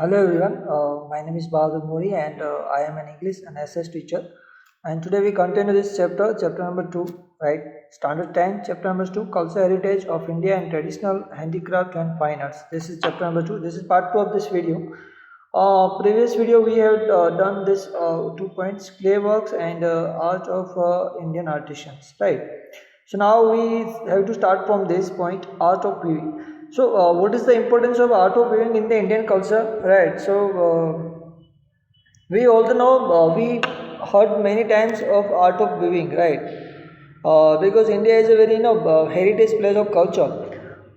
Hello everyone, my name is Bahadur Mori and I am an English and SS teacher. And today we continue this chapter number 2, right? Standard 10, chapter number 2, Cultural Heritage of India and Traditional Handicraft and Fine Arts. This is chapter number 2. This is part 2 of this video. Previous video we have done this 2 points, clay works and art of Indian artisans, right? So now we have to start from this point, art of weaving. So what is the importance of art of weaving in the Indian culture, right? So we also know, we heard many times of art of weaving, right? Because India is a very heritage place of culture.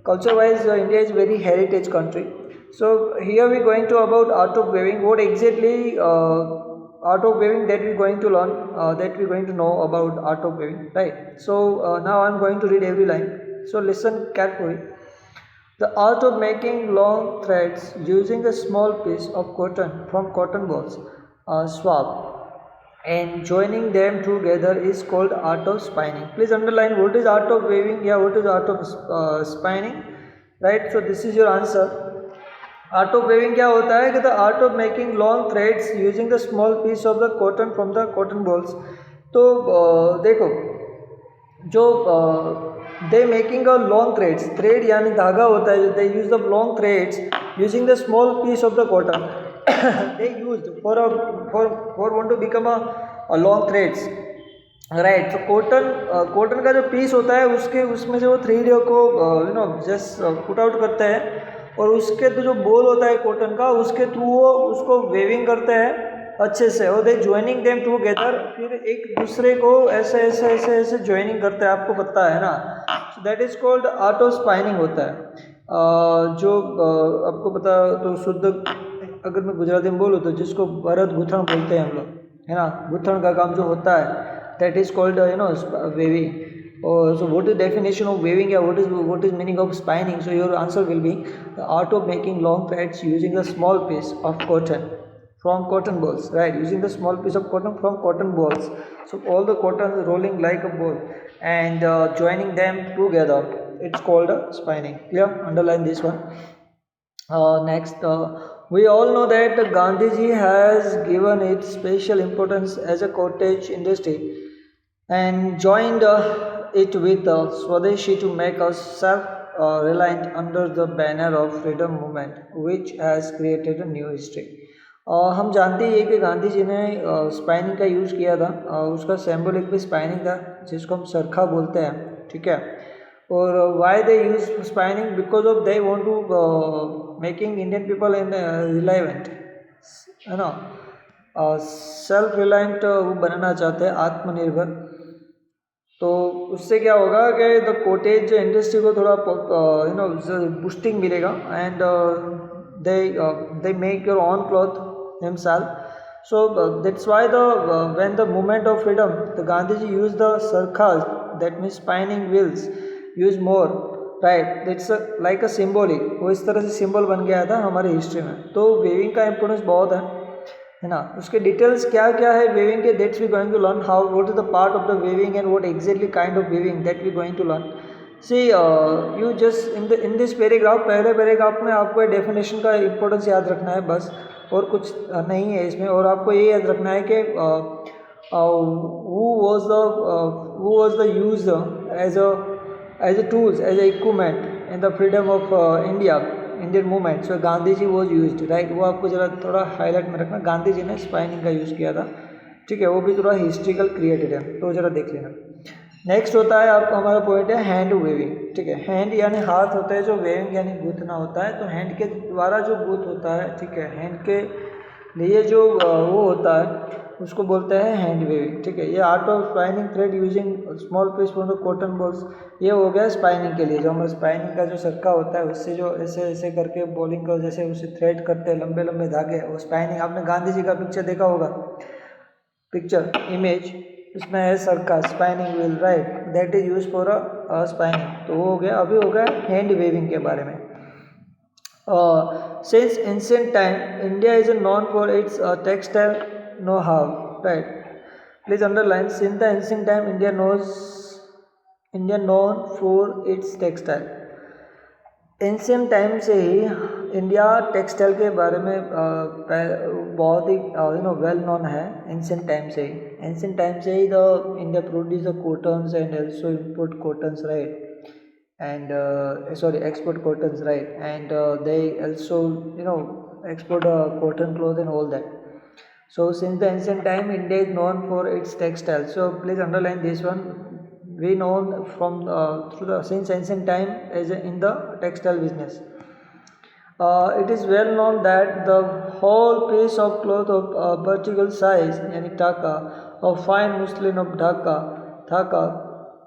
Culture wise, India is a very heritage country. So here we going to about art of weaving. What exactly art of weaving that we're going to learn, that we're going to know about art of weaving, right? So now I'm going to read every line. So listen carefully. The art of making long threads using a small piece of cotton from cotton balls, swab, and joining them together is called art of spinning. Please underline what is art of weaving, yeah, what is art of spinning, right? So this is your answer. Art of weaving क्या होता है कि the art of making long threads using the small piece of the cotton from the cotton balls. तो देखो, जो they making a long threads, thread यानी धागा होता है, they use the long threads using the small piece of the cotton. They use for want to become a long threads, right. तो cotton का जो पीस होता है उसके उसमें से वो थ्रेड को जस्ट पुट आउट करते हैं और उसके तो जो बोल होता है कॉटन का उसके थ्रू वो उसको वेविंग करते हैं अच्छे से, और दे ज्वाइनिंग देम टूगेदर, फिर एक दूसरे को ऐसे ऐसे ऐसे ऐसे ज्वाइनिंग करते हैं, आपको पता है ना. So that is called art of spinning होता है. जो आपको पता तो शुद्ध अगर मैं गुजराती में बोलूँ तो जिसको भरत गुथण बोलते हैं हम लोग, है ना, गुथण का काम जो होता है that is called weaving. So what is definition of weaving? Yeah, what is meaning of spinning? So your answer will be the art of making long threads using a small piece of cotton from cotton balls, right? Using the small piece of cotton from cotton balls. So all the cotton is rolling like a ball and joining them together. It's called spinning. Clear? Underline this one. Next, we all know that Gandhiji has given it special importance as a cottage industry and joined it with Swadeshi to make us self-reliant under the banner of freedom movement, which has created a new history. हम जानते ही है कि गांधी जी ने spinning का use किया था. उसका symbolic भी स्पाइनिंग था जिसको हम चरखा बोलते हैं, ठीक है. और why they use spinning because of they want to making Indian people in relevant, है ना, सेल्फ रिलायंट वो बनाना चाहते हैं, आत्मनिर्भर. तो उससे क्या होगा कि द कॉटेज इंडस्ट्री को थोड़ा बूस्टिंग मिलेगा and they they make your own cloth himself. So that's why when the movement of freedom, the Gandhiji used the sarkhas, that means spinning wheels, use more, right? That's like a symbolic. वो इस तरह से symbol बन गया था हमारी history में. तो वेविंग का इम्पोर्टेंस बहुत है ना. उसके डिटेल्स क्या क्या है वेविंग के, that's we going to learn. How what is the part of the weaving and what exactly kind of weaving that we going to learn. See you just in this paragraph, पहले paragraph में आपको definition का importance याद रखना है बस, और कुछ नहीं है इसमें. और आपको ये याद रखना है कि who was the use as a tools, as a equipment in the freedom of Indian movement. So Gandhi ji was use, right. वो आपको जरा थोड़ा हाईलाइट में रखना. गांधी जी ने स्पाइनिंग का यूज़ किया था, ठीक है. वो भी थोड़ा हिस्ट्रिकल क्रिएटेड है, तो जरा देख लेना. नेक्स्ट होता है आप हमारा पॉइंट है हैंड वेविंग, ठीक है. हैंड यानी हाथ होता है, जो वेविंग यानी गूंथना होता है. तो हैंड के द्वारा जो गूंथ होता है, ठीक है, हैंड के लिए जो वो होता है उसको बोलते हैं हैंड वेविंग, ठीक है. ये art of spinning thread using small piece from the cotton balls, ये हो गया स्पाइनिंग के लिए. जो हमारा स्पाइनिंग का जो सरका होता है उससे जो ऐसे ऐसे करके बॉलिंग का जैसे उसे थ्रेड करते हैं लंबे लंबे धागे, वो स्पाइनिंग. आपने गांधी जी का पिक्चर देखा होगा, पिक्चर इमेज, उसमें है सरका spinning wheel, right. That is use for a spinning. तो वो हो गया. अभी हो गया हैंड वेविंग के बारे में. Since ancient time, India is known for its textile know-how, right? Please underline. Since the ancient time, India known for its textile. Ancient time से ही इंडिया टेक्सटाइल के बारे में बहुत ही वेल नोन है एंशिएंट टाइम से ही। एंशिएंट टाइम से ही the India produce the cottons and also import cottons, right, and export cottons, right, and they also export cotton clothes and all that. So since the ancient time, India is known for its textile. So please underline this one. We known from since ancient time as in the textile business. It is well known that the whole piece of cloth of particular size, yani taka, of fine muslin of dhaka,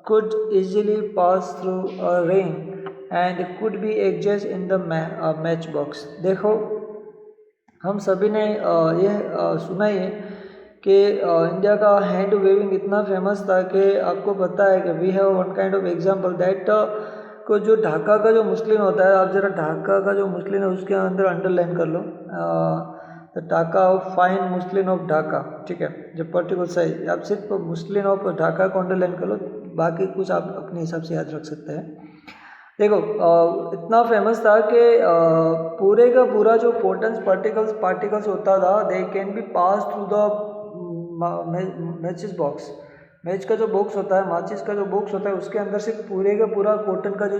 could easily pass through a ring and could be adjusted in the matchbox. देखो, हम सभी ने ये सुना ही है कि India का hand waving इतना फेमस था कि आपको पता है कि we have one kind of example that को जो ढाका का जो मुस्लिन होता है, आप जरा ढाका का जो मुस्लिन है उसके अंदर अंडरलाइन कर लो the Dhaka of fine muslin of Dhaka, ठीक है, जो पर्टिकुलर साइज, आप सिर्फ मुस्लिन ऑफ ढाका को अंडरलाइन कर लो, बाकी कुछ आप अपने हिसाब से याद रख सकते हैं। देखो इतना फेमस था कि पूरे का पूरा जो फोटन्स पार्टिकल्स होता था, दे can B pass through the matches box. Match का जो बॉक्स होता है, माचिस का जो बॉक्स होता है, उसके अंदर से पूरे का पूरा कॉटन का जो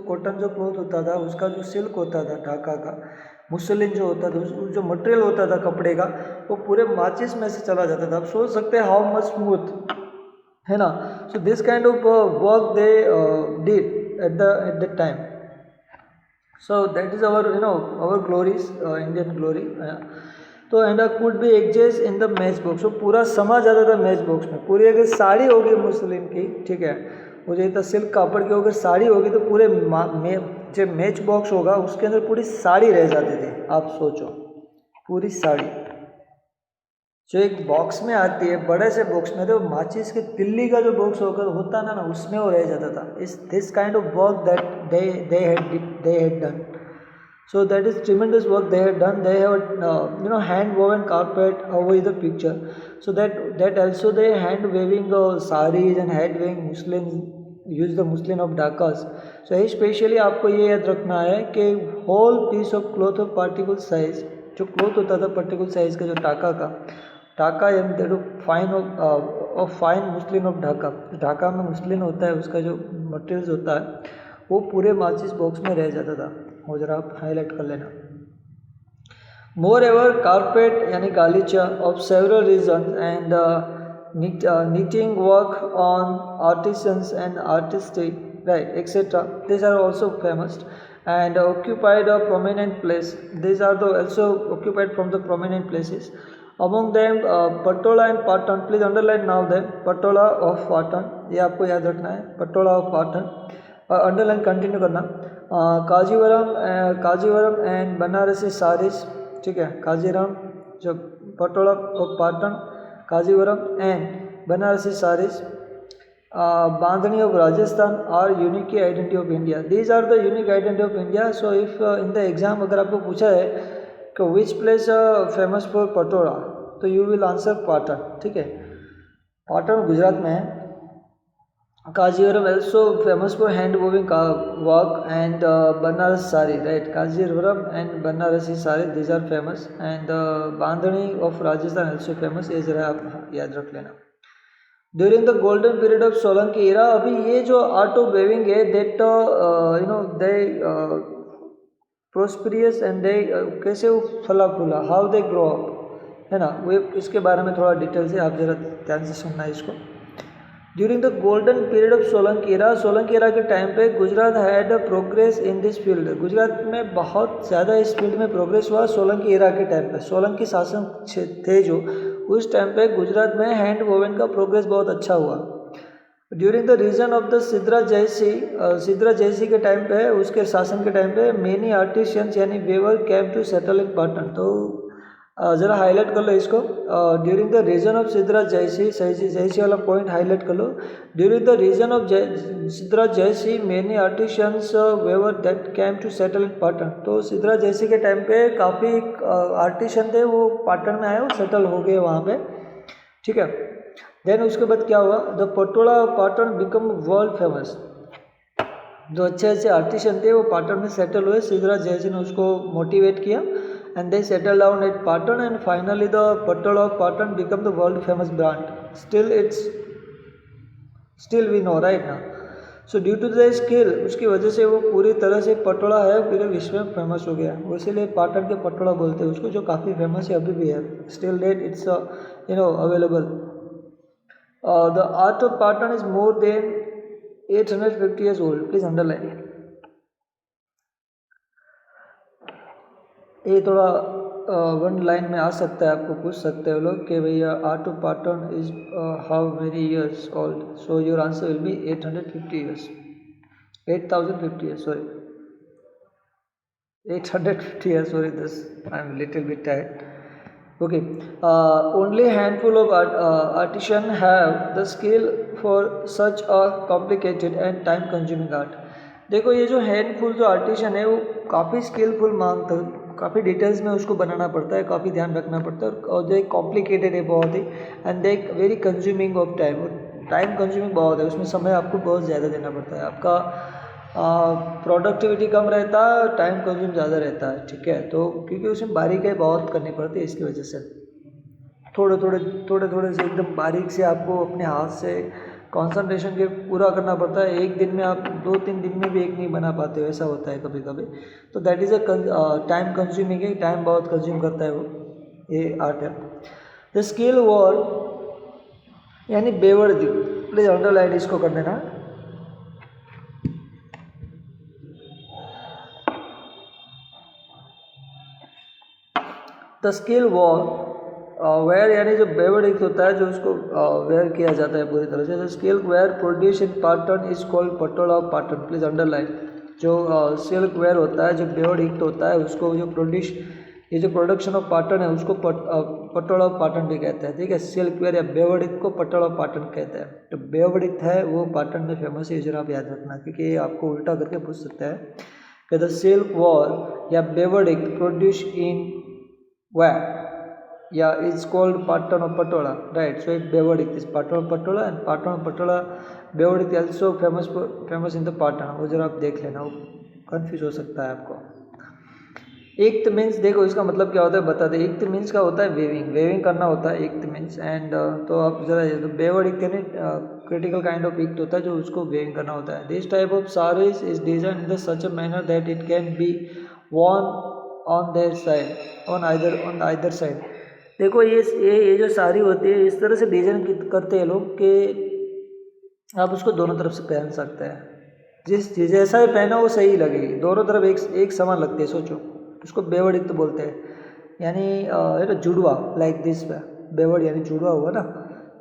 कॉटन जो क्लॉथ होता था, उसका जो सिल्क होता था, ढाका का मुसलिन जो होता था, जो मटेरियल होता था कपड़े का, वो पूरे माचिस में से चला जाता था। आप सोच सकते हैं हाउ मच स्मूथ है ना। So this kind of work they did at that time. So that is our glories, Indian glory. तो and could be adjust in the match box. वो पूरा समा जाता था मैच बॉक्स में। पूरी अगर साड़ी होगी मुस्लिम की, ठीक है, वो जो सिल्क कापड़ की अगर साड़ी होगी तो पूरे जो मैच बॉक्स होगा उसके अंदर पूरी साड़ी रह जाती थी। आप सोचो, पूरी साड़ी जो एक बॉक्स में आती है, बड़े से बॉक्स में, तो माचिस के तिल्ली का जो बॉक्स होता ना उसमें वो रह जाता था। इस this kind of work that they had done. So that is tremendous work they had done. They have hand woven carpet over the picture. So that also they hand weaving saris and hand weaving muslin, use the muslin of Dhakas. So especially आपको ये याद रखना है कि whole piece of cloth of particle size, जो cloth होता था particular size का, जो Dhaka fine of fine muslin of Dhaka, Dhaka में मुस्लिन होता है, उसका जो मटेरियल्स होता है वो पूरे माचिस बॉक्स में रह जाता था। वो जरा आप हाईलाइट कर लेना। मोर एवर कारपेट यानी गालीचा of several region and knitting work on artisans and artistic, right, etc. These are also famous and occupied a prominent place. These are also occupied from the prominent places. Among them Patola and Patan. Please underline now them. Patola of Patan, ये आपको याद रखना है, Patola of Patan. Underline continue करना। Kanjeevaram and Banarasi saris, ठीक है, काजीराम जो Patola of Patan, Kanjeevaram and Banarasi saris, Bandhani of Rajasthan are unique identity of India. These are the unique identity of India. So if in the exam अगर आपको पूछा है कि which place famous for Patola, तो यू विल आंसर पाटन, ठीक है, पाटन गुजरात में है। काजीवरम also famous for hand woven work and Banaras sari, right? Kajivaram and Banarasi sari, these are famous, and bandhani of Rajasthan also famous। ये जरा आप याद रख लेना। During the golden period of Solanki era, अभी ये जो art of weaving है, that they prosperous and they कैसे वो फला फूला, how they grow up, है ना, वो इसके बारे में थोड़ा डिटेल से आप जरा ध्यान से सुनना इसको। During the golden period of Solanki era के टाइम पे Gujarat had progress in this field. Gujarat में बहुत ज़्यादा इस फील्ड में प्रोग्रेस हुआ सोलंकी एरा के टाइम पे। सोलंकी शासन थे जो, उस टाइम पे गुजरात में हैंड वोवन का प्रोग्रेस बहुत अच्छा हुआ। During the reign of the Siddharaj Jaysinh के टाइम पे, उसके शासन के टाइम पे, मेनी आर्टिशियंस यानी weaver came to settle in Patan. तो ज़रा हाईलाइट कर लो इसको। During the reign of Siddharaj Jaysinh वाला पॉइंट हाईलाइट कर लो। During the reign of Siddharaj Jaysinh many artisans weaver that came to settle in Patan. तो सिद्रा जयसी के टाइम पे काफ़ी आर्टिशियन थे, वो पाटन में आए, वो सेटल हो गए वहाँ पे, ठीक है। देन उसके बाद क्या हुआ, the Patola Patan become world famous. जो अच्छे अच्छे आर्टिशन थे वो पाटन में सेटल हुए। सिद्धराज जयसिंह ने उसको मोटिवेट किया and they settle down at Patan and finally the Patola of Patan become the world famous brand. Still we know right ना। So due to the skill, उसकी वजह से वो पूरी तरह से पटोला है पूरे विश्व में फेमस हो गया। वो इसीलिए पाटन के पटोला बोलते हैं उसको, जो काफ़ी फेमस है अभी भी है। Still date it's available. The art of Patan is more than 850 years old. Please underline. ये थोड़ा वन लाइन में आ सकता है, आपको पूछ सकते हो लोग कि भैया art of Patan is how many years old. So your answer will be 850 years, 8050 years, sorry, 850 years, sorry, this I'm little bit tired. Okay, only handful of artisan have the skill for such a complicated and time consuming art. देखो ये जो handful जो artisan है वो काफ़ी skilful मांगता है, काफ़ी डिटेल्स में उसको बनाना पड़ता है, काफ़ी ध्यान रखना पड़ता है, और जो कॉम्प्लिकेटेड है बहुत ही, and they very consuming of time, time consuming बहुत है, उसमें समय आपको बहुत ज़्यादा देना पड़ता है, आपका प्रोडक्टिविटी कम रहता है, टाइम कंज्यूम ज़्यादा रहता है, ठीक है। तो क्योंकि उसमें बारीकियाँ बहुत करनी पड़ती है, इसकी वजह से थोड़े से एकदम बारीक से आपको अपने हाथ से कंसंट्रेशन के पूरा करना पड़ता है। एक दिन में आप 2-3 दिन में भी एक नहीं बना पाते हो, ऐसा होता है कभी कभी। तो that is a time consuming है, टाइम बहुत कंज्यूम करता है वो, ये आर्ट है। द स्किल वॉर यानी बेवर्दी, प्लीज अंडरलाइन इसको कर देना। द स्किल वॉर वेयर यानी जो बेवर्डिक्ट होता है, जो उसको वेयर किया जाता है पूरी तरह से। The skill ware produce in Patan is called Patola of Patan, please underline. जो सिल्क वेयर होता है, जो बेवर्डिक्ट होता है, उसको जो प्रोड्यूस, ये जो प्रोडक्शन ऑफ पाटन है उसको पटोला ऑफ पाटन भी कहते हैं, ठीक है। सिल्क वेयर या बेवर्डिक्ट को पटोला ऑफ पाटन कहते हैं। तो बेवर्डिक्ट है वो पाटन में फेमस है, जरा आप याद रखना, क्योंकि ये आपको उल्टा करके पूछ सकता है कि द सिल्क वॉर या बेवर्डिक्ट produce in where, yeah, it's called Patan of Patola, right? So it Beverdict is Patan of Patola, and Patan of Patola Beverdict also famous in the Patan। वो जरा आप देख लेना, वो कंफ्यूज हो सकता है आपको। एक मीन्स देखो इसका मतलब क्या होता है बता दे। एक मीन्स का होता है वेविंग करना होता है एक मीन्स, एंड तो आप जरा तो बेवर्डिक्ट यानी क्रिटिकल काइंड ऑफ इक्ट होता है जो उसको वेविंग करना होता है। This type of sarees is design in the such a manner that it can be worn on their side, on either side. देखो ये जो साड़ी होती है इस तरह से डिजाइन करते हैं लोग कि आप उसको दोनों तरफ से पहन सकते हैं। जैसा भी पहना वो सही लगेगी, दोनों तरफ एक समान लगती है। सोचो, उसको बेवर्ड तो बोलते हैं, यानी ये तो जुड़वा, लाइक दिस बेवर्ड यानी जुड़वा हुआ ना,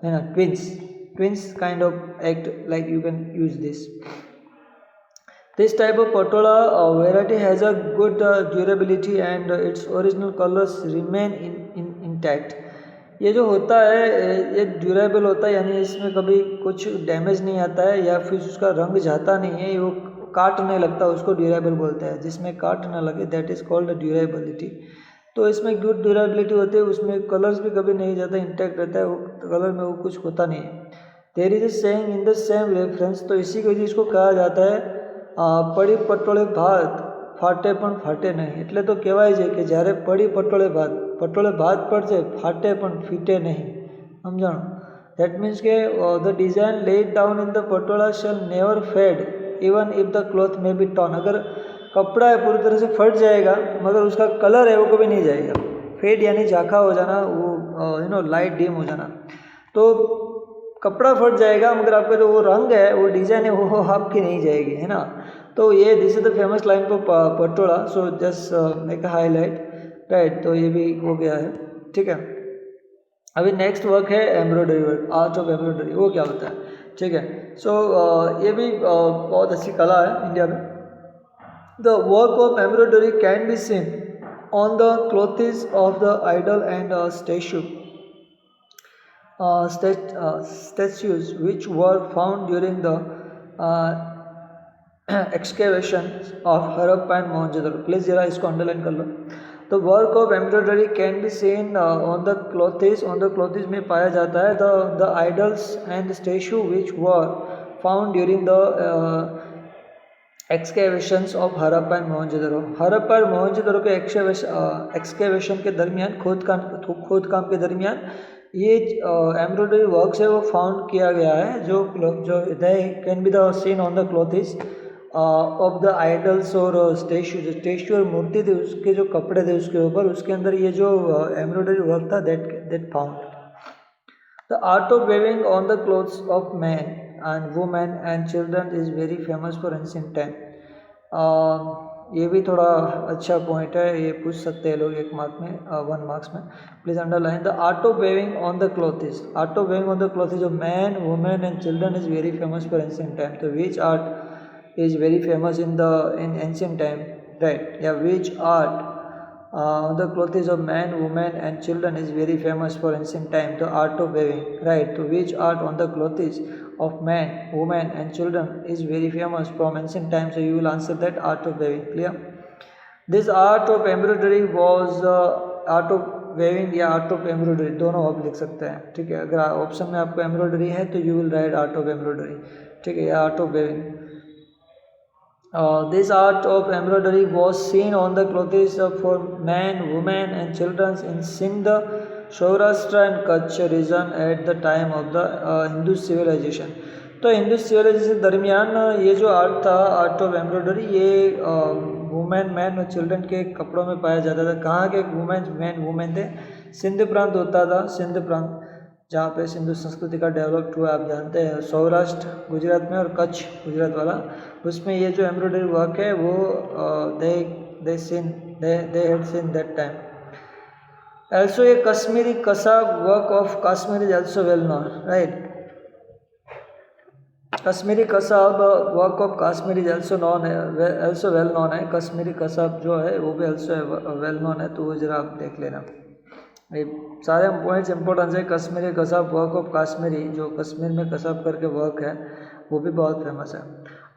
है ना, twins kind of act, like you can use this. This type of patola variety has a good durability and its original colors remain intact। ये जो होता है ये ड्यूरेबल होता है, यानी इसमें कभी कुछ डैमेज नहीं आता है या फिर उसका रंग जाता नहीं है, वो काट नहीं लगता, उसको ड्यूरेबल बोलते हैं। जिसमें काट ना लगे दैट इज़ कॉल्ड ड्यूरेबिलिटी। तो इसमें गुड ड्यूरेबिलिटी होती है, उसमें कलर्स भी कभी नहीं जाता, इंटैक्ट रहता है, वो कलर में वो कुछ होता नहीं है। There is a saying in the same reference, तो इसी वजह इसको कहा जाता है પડી પટોળે ભાત ફાટે પણ ફાટે નહીં। એટલે તો કહેવાય છે કે જ્યારે પડી પટોળે ભાત પડશે ફાટે પણ ફીટે નહીં, સમજાણું। દેટ મીન્સ કે the design laid down in the Patola shall never fade even if the cloth may be torn. अगर कपड़ा है पूरी तरह से फट जाएगा मगर उसका कलर है वो कभी नहीं जाएगा। फेड यानी झाका हो जाना, वो लाइट डिम हो जाना। तो कपड़ा फट जाएगा मगर आपका जो वो रंग है, वो डिज़ाइन है, वो आपकी नहीं जाएगी, है ना। तो ये this is the famous line for Patola. So just make a highlight, right. तो ये भी हो गया है, ठीक है। अभी नेक्स्ट वर्क है embroidery work, art of embroidery, वो क्या होता है, ठीक है। सो ये भी बहुत अच्छी कला है इंडिया में। The work of embroidery can be seen on the clothes of the idol and statues which were found during the excavation of Harappa and Mohenjo-daro। Please जरा इसको अंडरलाइन कर लो। The work of embroidery can be seen on the clothes में पाया जाता है the idols and statue which were found during the excavations of Harappa and Mohenjo-daro. Harappa और मोहनजोदड़ो के एक्सकेवेशन के दरमियान खोद काम के दरमियान ये एम्ब्रॉयडरी वर्क्स है वो फाउंड किया गया है, जो they can be the seen on the clothes of the idols और स्टेच्यू और मूर्ति थे उसके जो कपड़े थे उसके ऊपर, उसके अंदर ये जो एम्ब्रॉयडरी वर्क था that found. The art of weaving on the clothes of men and women and children is very famous for ancient time. ये भी थोड़ा अच्छा पॉइंट है, ये पूछ सकते हैं लोग 1 मार्क में, 1 मार्क्स में। Please underline the art of weaving on the clothes. Art of weaving on the clothes of man women and children is very famous for ancient time. तो which art is very famous in ancient time, right? या which art on the clothes of man, women and children is very famous for ancient time, the art of weaving, right? So which art on the clothes of man, women and children is very famous from ancient times? So you will answer that, art of weaving. Clear? This art of embroidery was art of weaving या art of embroidery दोनों आप लिख सकते हैं, ठीक है? अगर option में आपको एम्ब्रॉयडरी है तो you will write art of embroidery, ठीक है, या art of weaving. This art of embroidery was seen on the clothes for men, women and children in Sindh, Saurashtra and Kutch region at the time of the Hindu civilization. तो Hindu civilisation दरमियान ये जो art था, art of embroidery, ये women, man और children के कपड़ों में पाया जाता था। कहाँ के वुमेन थे? सिंध प्रांत होता था, सिंध प्रांत जहाँ पे सिंधु संस्कृति का डेवलप्ड हुआ, आप जानते हैं, सौराष्ट्र गुजरात में और कच्छ गुजरात वाला, उसमें ये जो एम्ब्रॉयडरी वर्क है वो they had seen that time. Also a Kashmiri kasab work of Kashmir is also well known, right? Kashmiri Kasab work of Kashmir is also well known है। कश्मीरी कसाब जो है वो भी also well known है, तो वो जरा आप देख लेना। ये सारे पॉइंट्स इंपॉर्टेंस है। कश्मीरी कसाब वर्क ऑफ कश्मीरी, जो कश्मीर में कसाब करके वर्क है वो भी बहुत फेमस है।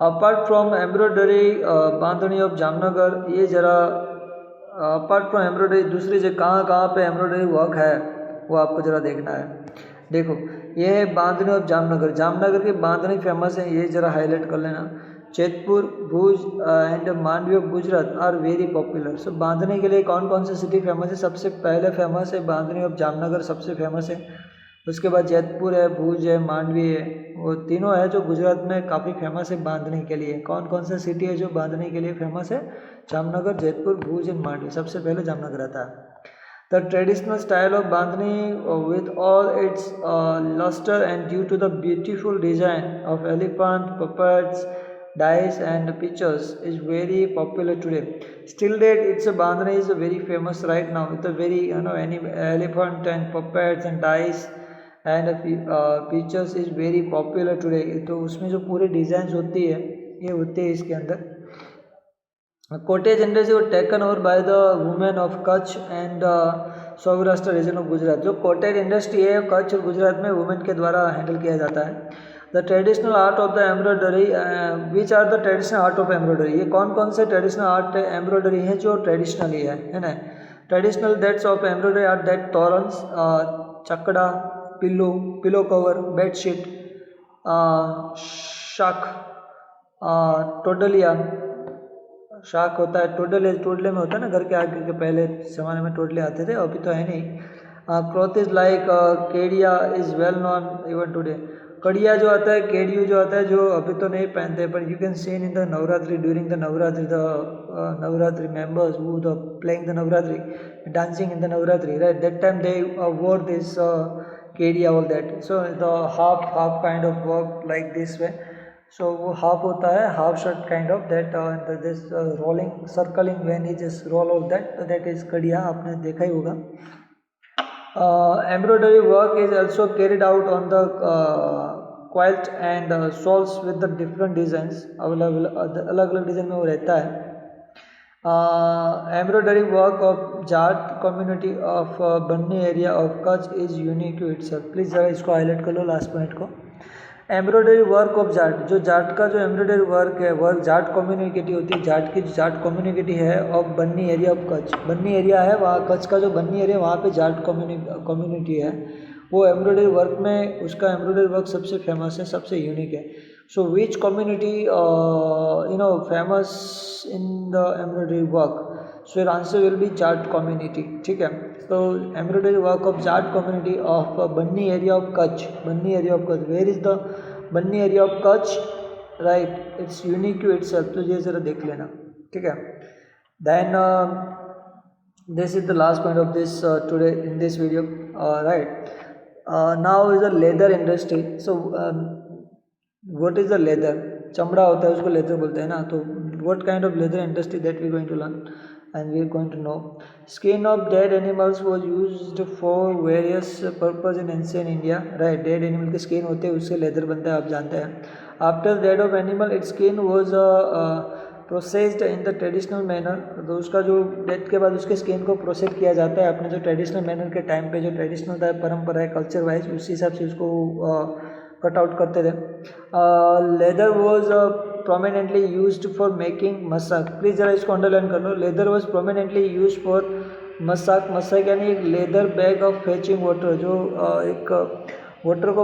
Apart from embroidery bandhani of Jamnagar, ये जरा अपार्ट फ्रॉम एम्ब्रॉयडरी दूसरी जगह कहाँ पे एम्ब्रॉयडरी वर्क है वो आपको ज़रा देखना है। देखो ये है बांधनी ऑफ जामनगर, जामनगर की बांधनी फेमस है, ये ज़रा हाईलाइट कर लेना। Jetpur, Bhuj and Mandvi of Gujarat are very popular. So Bandhani के लिए कौन कौन सी सिटी फेमस है? सबसे पहले फेमस है बांधनी ऑफ जामनगर, सबसे फेमस है। उसके बाद जैतपुर है, भुज है, मांडवी है, वो तीनों है जो गुजरात में काफ़ी फेमस है बांधनी के लिए। कौन कौन सा सिटी है जो बांधनी के लिए फेमस है? जामनगर, जैतपुर, भुज एंड मांडवी। सबसे पहले जामनगर आता है। The traditional style of Bandhani with all its luster and due to the beautiful design of elephant, puppets, dice and pictures is very popular today. Still that it's a Bandhani is a very famous right now with a very any elephant and puppets and dice and pictures is very popular today. तो उसमें जो पूरे designs होती है ये होते हैं इसके अंदर। कॉटेज इंडस्ट्री और taken over by the women of Kutch and Saurashtra region of Gujarat. जो कॉटेज इंडस्ट्री है कच्छ और गुजरात में वुमेन के द्वारा हैंडल किया जाता है। The traditional art of the embroidery, which are the traditional art of embroidery, ये कौन कौन से ट्रेडिशनल आर्ट एम्ब्रॉयडरी है जो ट्रेडिशनली है ना? Traditional that's of embroidery are that torans, चकड़ा, पिलो कवर, बेडशीट, शाक, टोडलिया, शाक होता है, टोडले में होता है ना, घर के आगे के पहले ज़माने में टोडले आते थे, अभी तो है नहीं। Cloth is like kediya is well known even today. Kediya जो आता है, केडियो जो आता है, जो अभी तो नहीं पहनते, पर you can seen in the Navratri, during the Navratri members who the playing the Navratri, dancing in the Navratri, right? That time they wore this Kedia, all that. So the half kind of work like this way. So वो half होता है, half shirt kind of that, this rolling circling when he just roll of that is kediya, आपने देखा ही होगा। Embroidery work is also carried out on the quilt and shawls with the different designs, अलग अलग design में वो रहता है। Embroidery work of Jat community of Banni area of Kutch is unique to itself. Please ज़रा इसको हाईलाइट कर लो लास्ट पॉइंट को। एम्ब्रॉयडरी वर्क ऑफ जाट, जो जाट का जो एम्ब्रॉयडरी वर्क है, वर्क जाट कम्युनिटी होती है, जाट की जाट कम्युनिटी है of Banni area of Kutch, Banni area है वहाँ, कच्छ का जो बन्नी एरिया वहाँ पे जाट कम्युनिटी है, वो एम्ब्रॉयडरी वर्क में उसका एम्ब्रॉयडरी वर्क सबसे फेमस है, सबसे यूनिक है। So which community famous in the embroidery work? So your answer will be Jat community. ठीक है. So embroidery work of Jat community of Banni area of Kutch. Banni area of Kutch. Where is the Banni area of Kutch? Right. It's unique to itself. तो ये जरा देख लेना. ठीक है. Then this is the last point of this today in this video. Right. Now is the leather industry. So what is the leather? चमड़ा होता है उसको लेदर बोलते हैं ना. तो what kind of leather industry that we going to learn and we are going to know. Skin of dead animals was used for various purpose in ancient India. Right. dead animal के skin होते हैं उससे leather बनता है, आप जानते हैं. After death of animal its skin was processed in the traditional manner. तो उसका जो डेथ के बाद उसके स्किन को प्रोसेस किया जाता है अपने जो ट्रेडिशनल मैनर के टाइम पे जो ट्रेडिशनल था परंपरा है कल्चर वाइज उसी हिसाब से उसको कट आउट करते थे. Leather was prominently used for making mashak. Please ज़रा इसको अंडरलाइन कर लो. Leather was prominently use for mashak. Mashak यानी एक leather bag of fetching water, जो एक वाटर को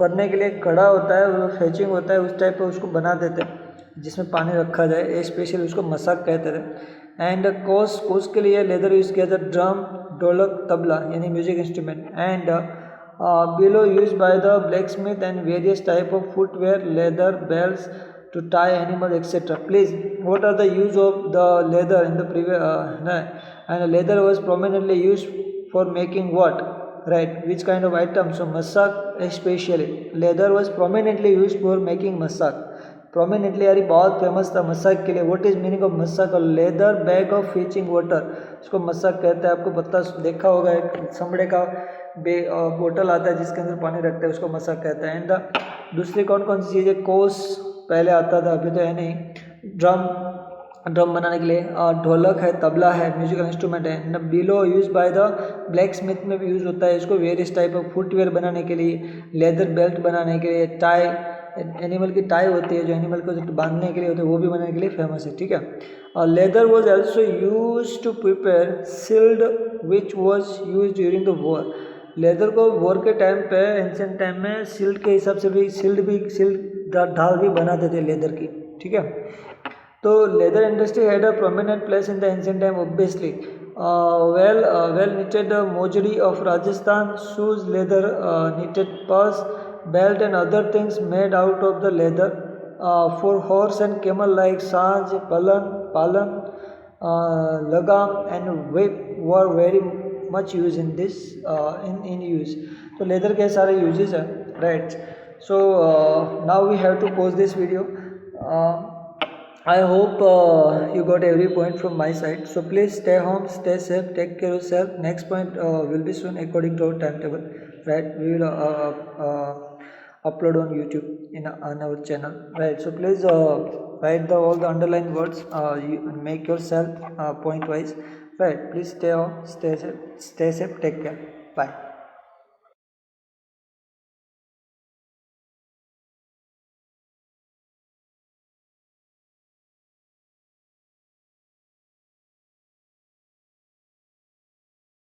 भरने के लिए खड़ा होता है, वो फेचिंग होता है, उस टाइप पर उसको बना देते हैं जिसमें पानी रखा जाए. स्पेशल उसको मसाक कहते थे. एंड कोस के लिए लेदर यूज़ किया जाता. ड्रम, ढोलक, तबला यानी music instrument. And below used by the blacksmith and various type of footwear, leather belts to tie animal etc. Please, what are the use of the leather in the previous and leather was prominently used for making what? Right, which kind of item? So masak especially leather was prominently used for making masak. Prominently यारी बहुत famous था मसाक के लिए. What is meaning of mashak? Leather bag of fetching water, इसको मसाक कहते हैं. आपको पता देखा होगा एक चमड़े का बोतल आता है जिसके अंदर पानी रखते हैं, उसको मसाक कहते हैं. एंड दूसरी कौन कौन सी चीज़ें? कोस पहले आता था, अभी तो है नहीं. ड्रम बनाने के लिए. ढोलक है, तबला है, म्यूजिकल इंस्ट्रूमेंट है. Below use by the black Smith में भी यूज़ होता है इसको वेरियस टाइप ऑफ फुटवेयर बनाने के लिए, लेदर बेल्ट बनाने के लिए, टाई एनिमल की टाई होती है जो एनिमल को बांधने के लिए होती है वो भी बनाने के लिए फेमस है. ठीक है. Leather was also use to prepare shield which was use during the war. Leather को वॉर के टाइम पे एंशिएंट टाइम में सिल्ड के हिसाब से भी सिल्ड ढाल भी बनाते थे लेदर की. ठीक है. तो leather industry had a prominent place in the ancient time obviously. well knitted mojri of Rajasthan, shoes, leather, knitted purse, belt and other things made out of the leather for horse and camel like saj, palan, lagam and whip were very much used in this in use. तो leather के सारे uses है. Right. So now we have to pause this video. I hope you got every point from my side. So please stay home, stay safe, take care of yourself. Next point will be soon according to our timetable. Right, we will upload on YouTube on our channel. Right, so please write all the underlined words. You make yourself point wise. Right, please stay home, stay safe, take care. Bye.